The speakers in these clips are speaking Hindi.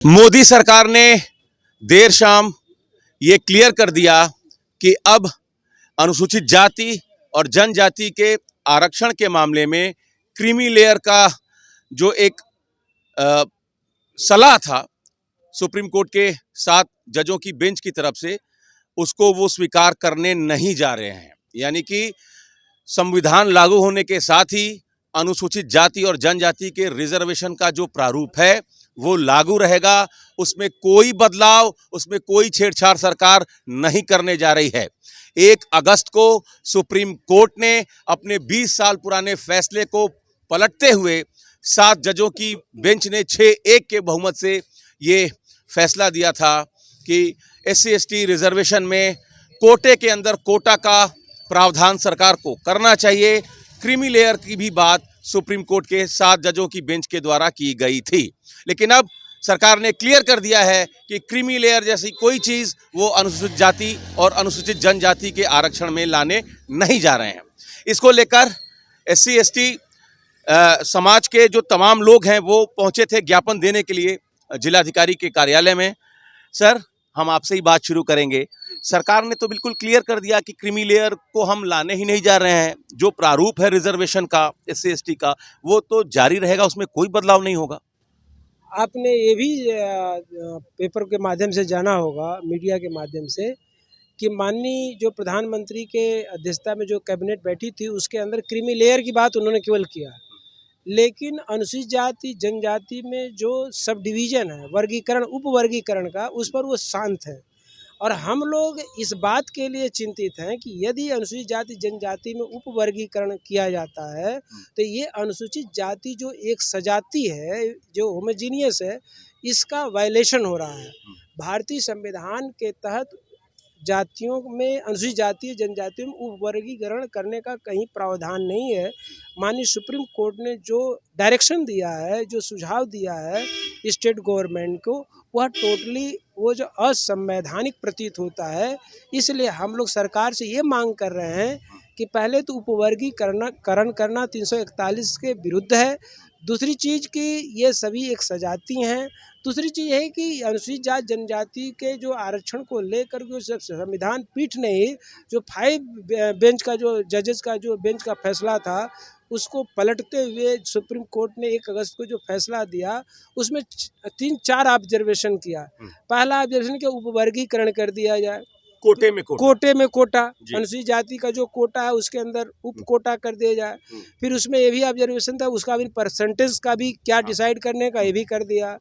मोदी सरकार ने देर शाम ये क्लियर कर दिया कि अब अनुसूचित जाति और जनजाति के आरक्षण के मामले में क्रीमी लेयर का जो एक सलाह था सुप्रीम कोर्ट के 7 जजों की बेंच की तरफ से, उसको वो स्वीकार करने नहीं जा रहे हैं। यानी कि संविधान लागू होने के साथ ही अनुसूचित जाति और जनजाति के रिजर्वेशन का जो प्रारूप है वो लागू रहेगा। उसमें कोई बदलाव, उसमें कोई छेड़छाड़ सरकार नहीं करने जा रही है। 1 अगस्त को सुप्रीम कोर्ट ने अपने 20 साल पुराने फैसले को पलटते हुए 7 जजों की बेंच ने 6-1 के बहुमत से ये फैसला दिया था कि SC/ST रिजर्वेशन में कोटे के अंदर कोटा का प्रावधान सरकार को करना चाहिए। क्रीमी लेयर की भी बात सुप्रीम कोर्ट के 7 जजों की बेंच के द्वारा की गई थी, लेकिन अब सरकार ने क्लियर कर दिया है कि क्रीमी लेयर जैसी कोई चीज़ वो अनुसूचित जाति और अनुसूचित जनजाति के आरक्षण में लाने नहीं जा रहे हैं। इसको लेकर SC/ST समाज के जो तमाम लोग हैं वो पहुंचे थे ज्ञापन देने के लिए जिलाधिकारी के कार्यालय में। सर, हम आपसे ही बात शुरू करेंगे। सरकार ने तो बिल्कुल क्लियर कर दिया कि क्रीमी लेयर को हम लाने ही नहीं जा रहे हैं। जो प्रारूप है रिजर्वेशन का SC/ST का वो तो जारी रहेगा, उसमें कोई बदलाव नहीं होगा। आपने ये भी पेपर के माध्यम से जाना होगा, मीडिया के माध्यम से, कि माननीय जो प्रधानमंत्री के अध्यक्षता में जो कैबिनेट बैठी थी उसके अंदर क्रीमी लेयर की बात उन्होंने केवल किया, लेकिन अनुसूचित जाति जनजाति में जो सब डिवीज़न है वर्गीकरण उपवर्गीकरण का, उस पर वो शांत है। और हम लोग इस बात के लिए चिंतित हैं कि यदि अनुसूचित जाति जनजाति में उपवर्गीकरण किया जाता है तो ये अनुसूचित जाति जो एक सजाति है, जो होमोजीनियस है, इसका वायलेशन हो रहा है। भारतीय संविधान के तहत जातियों में अनुसूचित जाति जनजातियों में उपवर्गीकरण करने का कहीं प्रावधान नहीं है। माननीय सुप्रीम कोर्ट ने जो डायरेक्शन दिया है, जो सुझाव दिया है स्टेट गवर्नमेंट को, वह टोटली वो जो असंवैधानिक प्रतीत होता है। इसलिए हम लोग सरकार से ये मांग कर रहे हैं कि पहले तो उपवर्गीकरण करना 341 के विरुद्ध है। दूसरी चीज़ कि ये सभी एक सजाती हैं। दूसरी चीज़ है कि अनुसूचित जाति जनजाति के जो आरक्षण को लेकर के संविधान पीठ ने ही जो 5 बेंच का जो जजेस का जो बेंच का फैसला था उसको पलटते हुए सुप्रीम कोर्ट ने 1 अगस्त को जो फैसला दिया उसमें 3-4 ऑब्जर्वेशन किया। पहला ऑब्जर्वेशन कि उपवर्गीकरण कर दिया जाए, कोटे में कोटा, अनुसूचित जाति का जो कोटा है उसके अंदर उप कोटा कर दिया जाए। फिर उसमें ये भी ऑब्जर्वेशन था, उसका भी परसेंटेज का भी क्या डिसाइड करने का ये भी कर दिया।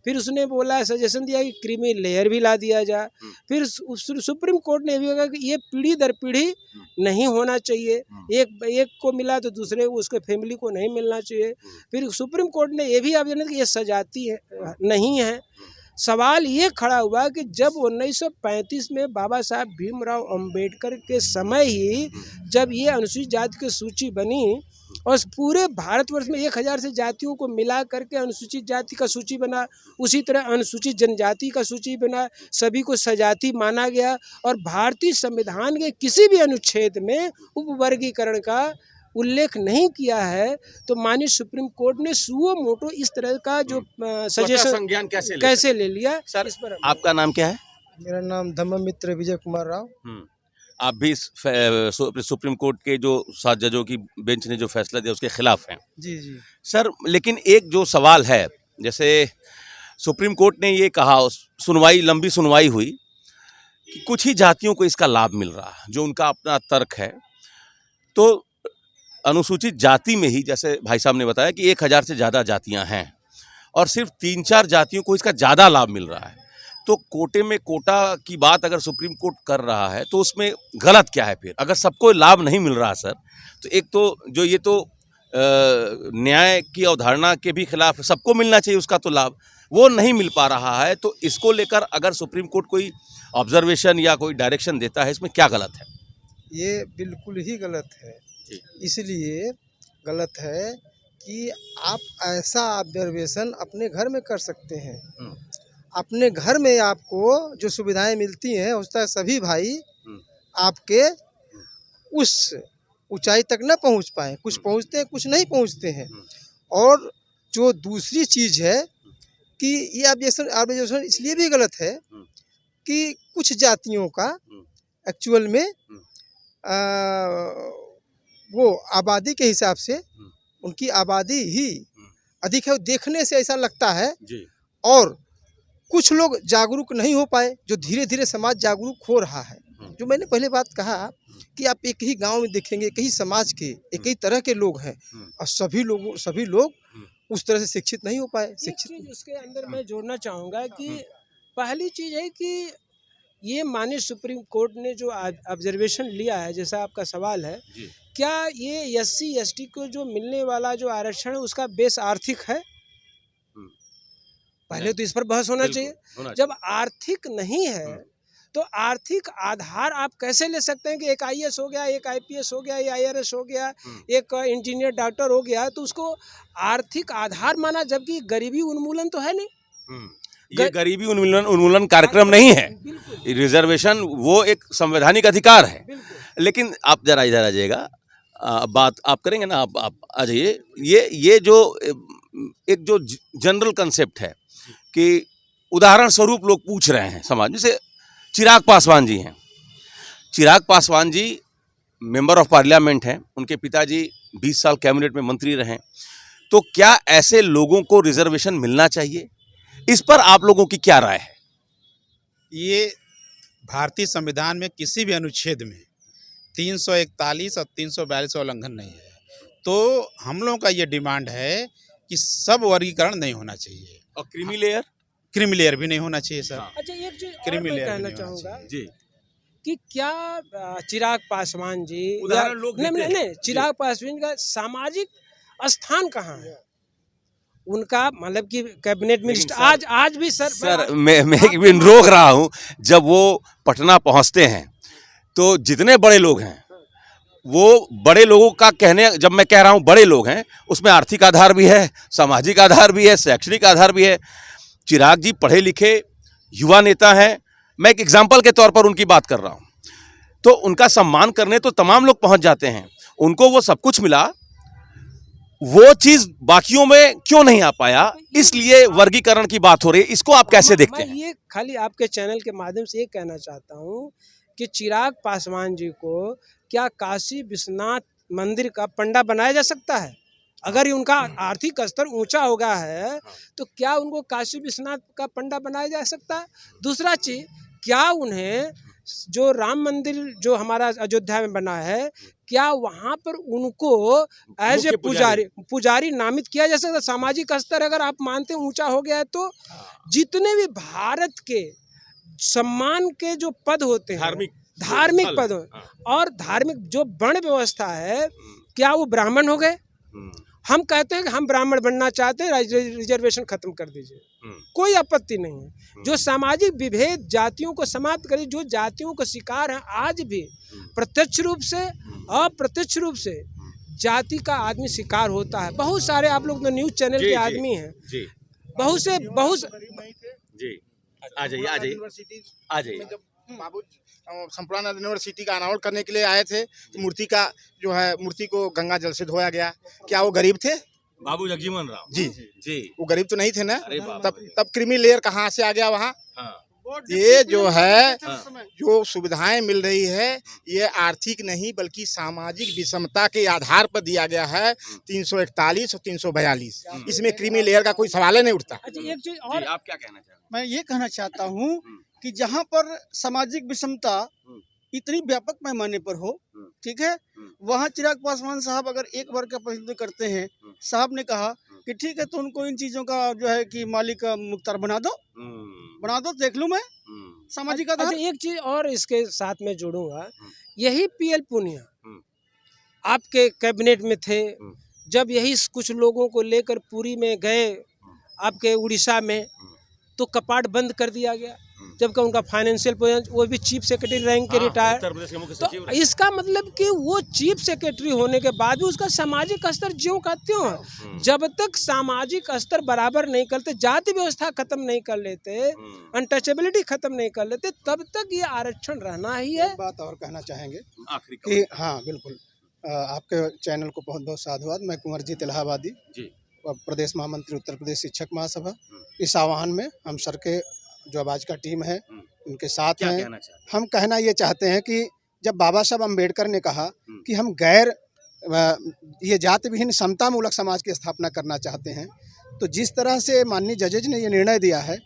फिर उसने बोला, सजेशन दिया कि क्रीमी लेयर भी ला दिया जाए। फिर सुप्रीम कोर्ट ने भी कहा कि ये पीढ़ी दर पीढ़ी नहीं होना चाहिए, एक को मिला तो दूसरे को उसके फैमिली को नहीं मिलना चाहिए। फिर सुप्रीम कोर्ट ने ये भी ऑब्जर्व किया ये सजाती नहीं है। सवाल ये खड़ा हुआ कि जब 1935 में बाबा साहब भीमराव अंबेडकर के समय ही जब ये अनुसूचित जाति की सूची बनी और पूरे भारतवर्ष में 1000 से जातियों को मिला करके अनुसूचित जाति का सूची बना, उसी तरह अनुसूचित जनजाति का सूची बना, सभी को सजाति माना गया और भारतीय संविधान के किसी भी अनुच्छेद में उपवर्गीकरण का उल्लेख नहीं किया है। तो माननीय सुप्रीम कोर्ट ने सुओ मोटो इस तरह का जो सजेशन संज्ञान कैसे ले लिया। सर, इस पर आपका नाम क्या है? मेरा नाम धम्ममित्र विजय कुमार राव। आप भी सुप्रीम कोर्ट के जो 7 जजों की बेंच ने जो फैसला दिया उसके खिलाफ हैं? जी जी सर, लेकिन एक जो सवाल है, जैसे सुप्रीम कोर्ट ने ये कहा, लंबी सुनवाई हुई कि कुछ ही जातियों को इसका लाभ मिल रहा है, जो उनका अपना तर्क है। तो अनुसूचित जाति में ही, जैसे भाई साहब ने बताया कि 1000 से ज़्यादा जातियां हैं और सिर्फ 3-4 जातियों को इसका ज़्यादा लाभ मिल रहा है। तो कोटे में कोटा की बात अगर सुप्रीम कोर्ट कर रहा है तो उसमें गलत क्या है फिर? अगर सबको लाभ नहीं मिल रहा सर, तो एक तो जो ये तो न्याय की अवधारणा के भी खिलाफ, सबको मिलना चाहिए उसका तो लाभ, वो नहीं मिल पा रहा है। तो इसको लेकर अगर सुप्रीम कोर्ट कोई ऑब्जर्वेशन या कोई डायरेक्शन देता है, इसमें क्या गलत है? ये बिल्कुल ही गलत है। इसलिए गलत है कि आप ऐसा ऑब्जर्वेशन अपने घर में कर सकते हैं। अपने घर में आपको जो सुविधाएं मिलती हैं उसका सभी भाई आपके उस ऊंचाई तक न पहुंच पाए, कुछ पहुंचते हैं कुछ नहीं पहुंचते हैं। और जो दूसरी चीज़ है कि ये ऑब्जर्वेशन इसलिए भी गलत है कि कुछ जातियों का एक्चुअल में आ, वो आबादी के हिसाब से उनकी आबादी ही अधिक है, देखने से ऐसा लगता है। जी और कुछ लोग जागरूक नहीं हो पाए, जो धीरे धीरे समाज जागरूक हो रहा है। जो मैंने पहले बात कहा कि आप एक ही गांव में देखेंगे, एक ही समाज के एक ही तरह के लोग हैं और सभी लोग उस तरह से शिक्षित नहीं हो पाए। एक शिक्षित चीज उसके अंदर मैं जोड़ना चाहूँगा कि पहली चीज है कि ये माननीय सुप्रीम कोर्ट ने जो ऑब्जर्वेशन लिया है, जैसा आपका सवाल है, जी क्या ये SC ST को जो मिलने वाला जो आरक्षण है उसका बेस आर्थिक है? पहले तो इस पर बहस होना बिल्कुल, चाहिए। होना जब आर्थिक नहीं है तो आर्थिक आधार आप कैसे ले सकते हैं कि एक IAS हो गया, एक IPS हो गया, या IRS हो गया, एक इंजीनियर डॉक्टर हो गया, तो उसको आर्थिक आधार माना, जबकि गरीबी उन्मूलन तो है नहीं। ये गरीबी उन्मूलन कार्यक्रम नहीं है। रिजर्वेशन वो एक संवैधानिक अधिकार है। लेकिन आप जरा इधर आ जाइएगा, बात आप करेंगे ना, आप आ जाइए। ये जो एक जो जनरल कंसेप्ट है कि उदाहरण स्वरूप लोग पूछ रहे हैं समाज, जैसे चिराग पासवान जी हैं। Chirag Paswan ji member of parliament हैं, उनके पिताजी 20 साल कैबिनेट में मंत्री रहे। तो क्या ऐसे लोगों को रिजर्वेशन मिलना चाहिए? इस पर आप लोगों की क्या राय है? ये भारतीय संविधान में किसी भी अनुच्छेद में 341 और 342 का उल्लंघन नहीं है। तो हम लोगों का ये डिमांड है कि सब वर्गीकरण नहीं होना चाहिए और क्रीमी लेयर भी नहीं होना चाहिए सर। अच्छा, एक चीज और क्रीमी मैं लेयर भी कहना नहीं होना चाहूँगा चाहिए। जी कि क्या चिराग पासवान जी उदाहरण लोग देते हैं। नहीं, चिराग पासवान का सामाजिक स्थान कहाँ है? उनका मतलब कि कैबिनेट मिनिस्टर आज भी सर मैं रोक रहा हूँ। जब वो पटना पहुँचते हैं तो जितने बड़े लोग हैं, वो बड़े लोगों का कहने, जब मैं कह रहा हूँ बड़े लोग हैं, उसमें आर्थिक आधार भी है, सामाजिक आधार भी है, शैक्षणिक आधार भी है। चिराग जी पढ़े लिखे युवा नेता हैं। मैं एक एग्जाम्पल के तौर पर उनकी बात कर रहा हूँ। तो उनका सम्मान करने तो तमाम लोग पहुँच जाते हैं। उनको वो सब कुछ मिला, वो चीज़ बाकियों में क्यों नहीं आ पाया? इसलिए वर्गीकरण की बात हो रही है। इसको आप कैसे देखते हैं? मैं ये खाली आपके चैनल के माध्यम से ये कहना चाहता हूँ कि चिराग पासवान जी को क्या काशी विश्वनाथ मंदिर का पंडा बनाया जा सकता है? अगर उनका आर्थिक स्तर ऊंचा हो गया है तो क्या उनको काशी विश्वनाथ का पंडा बनाया जा सकता है? दूसरा चीज, क्या उन्हें जो राम मंदिर जो हमारा अयोध्या में बना है, क्या वहाँ पर उनको एज ए पुजारी नामित किया जा सकता? सामाजिक स्तर अगर आप मानते हैं ऊंचा हो गया है तो जितने भी भारत के सम्मान के जो पद होते हैं, धार्मिक पद और धार्मिक जो वर्ण व्यवस्था है, क्या वो ब्राह्मण हो गए? हम कहते हैं कि हम ब्राह्मण बनना चाहते हैं, रिजर्वेशन खत्म कर दीजिए, कोई आपत्ति नहीं है। जो सामाजिक विभेद जातियों को समाप्त करिए, जो जातियों को शिकार है आज भी प्रत्यक्ष रूप से अप्रत्यक्ष रूप से जाति का आदमी शिकार होता है। बहुत सारे आप लोग तो न्यूज चैनल के आदमी हैं, बहुत जी आ जाइए। बाबू संपूर्णानंद यूनिवर्सिटी का अनावरण करने के लिए आए थे, तो मूर्ति को गंगा जल से धोया गया। क्या वो गरीब थे? बाबू जगजीवन राम जी वो गरीब तो नहीं थे ना। तब क्रीमी लेयर कहाँ से आ गया वहाँ? ये जो है जो सुविधाएं मिल रही है, ये आर्थिक नहीं बल्कि सामाजिक विषमता के आधार पर दिया गया है। 341 और 342, इसमें क्रीमी लेयर का कोई सवाल ही नहीं उठता। एक चीज और आप क्या कहना चाहते हैं? मैं ये कहना चाहता हूँ कि जहाँ पर सामाजिक विषमता इतनी व्यापक पैमाने पर हो, ठीक है, वहाँ चिराग पासवान साहब अगर एक वर्ग का प्रतिनिधित्व करते हैं, साहब ने कहा कि ठीक है तो उनको इन चीजों का जो है कि मालिक मुख्तार बना दो, देख लूँ मैं सामाजिक आधार। अच्छा, एक चीज और इसके साथ में जोड़ूंगा, यही PL पूनिया आपके कैबिनेट में थे, जब यही कुछ लोगों को लेकर पुरी में गए आपके उड़ीसा में, तो कपाट बंद कर दिया गया, जबकि उनका फाइनेंशियल पोजीशन, वो भी चीफ सेक्रेटरी रैंक के रिटायर। तो इसका मतलब कि वो चीफ सेक्रेटरी होने के बाद भी उसका सामाजिक स्तर ज्यों का त्यों है। जब तक सामाजिक स्तर बराबर नहीं करते, जाति व्यवस्था खत्म नहीं कर लेते, अनटचेबिलिटी खत्म नहीं कर लेते, तब तक ये आरक्षण रहना ही है। बात और कहना चाहेंगे आखिरी कि हाँ बिल्कुल, आपके चैनल को बहुत बहुत साधुवाद। मैं कुंवर जीत इलाहाबादी। प्रदेश महामंत्री उत्तर प्रदेश शिक्षक महासभा। इस आह्वान में हम सर के जो आवाज का टीम है उनके साथ क्या हैं। कहना चाहते हम कहना ये चाहते हैं कि जब बाबा साहब अम्बेडकर ने कहा कि हम गैर ये जाति विहीन समतामूलक समाज की स्थापना करना चाहते हैं, तो जिस तरह से माननीय जजेज ने ये निर्णय दिया है,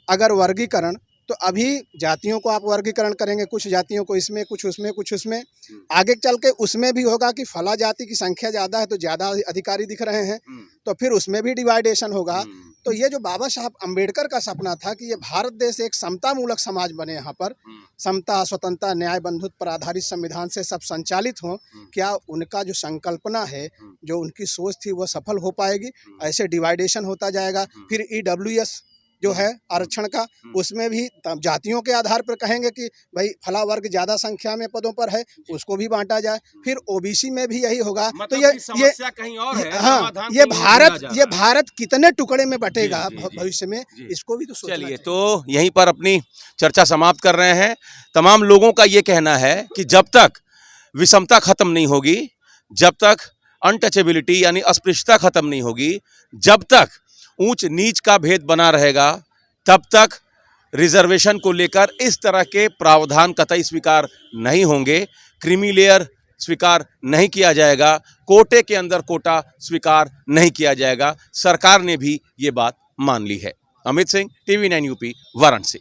अगर वर्गीकरण, तो अभी जातियों को आप वर्गीकरण करेंगे, कुछ जातियों को इसमें, कुछ उसमें, कुछ उसमें, आगे चल के उसमें भी होगा कि फला जाति की संख्या ज़्यादा है तो ज़्यादा अधिकारी दिख रहे हैं, तो फिर उसमें भी डिवाइडेशन होगा। तो ये जो बाबा साहब अम्बेडकर का सपना था कि ये भारत देश एक समतामूलक समाज बने, यहाँ पर समता, स्वतंत्रता, न्याय, बंधुत्व पर आधारित संविधान से सब संचालित हों, क्या उनका जो संकल्पना है, जो उनकी सोच थी, वो सफल हो पाएगी? ऐसे डिवाइडेशन होता जाएगा। फिर EWS जो है आरक्षण का, उसमें भी जातियों के आधार पर कहेंगे कि भाई फला वर्ग ज़्यादा संख्या में पदों पर है, उसको भी बांटा जाए। फिर OBC में भी यही होगा। मतलब तो कि समस्या कहीं और है, हाँ, समाधान ये कहीं और ढूंढा जा रहा है। भारत कितने टुकड़े में बटेगा जी, जी, जी, भविष्य में, जी। इसको भी तो सोचना चलिए, चाहिए। तो यहीं पर अपनी चर्चा समाप्त कर रहे हैं। तमाम लोगों का ये कहना है कि जब तक विषमता खत्म नहीं होगी, जब तक अनटचेबिलिटी यानी अस्पृश्यता खत्म नहीं होगी, जब तक ऊंच नीच का भेद बना रहेगा, तब तक रिजर्वेशन को लेकर इस तरह के प्रावधान कतई स्वीकार नहीं होंगे। क्रीमी लेयर स्वीकार नहीं किया जाएगा, कोटे के अंदर कोटा स्वीकार नहीं किया जाएगा। सरकार ने भी ये बात मान ली है। Amit Singh, TV9 UP, Varanasi.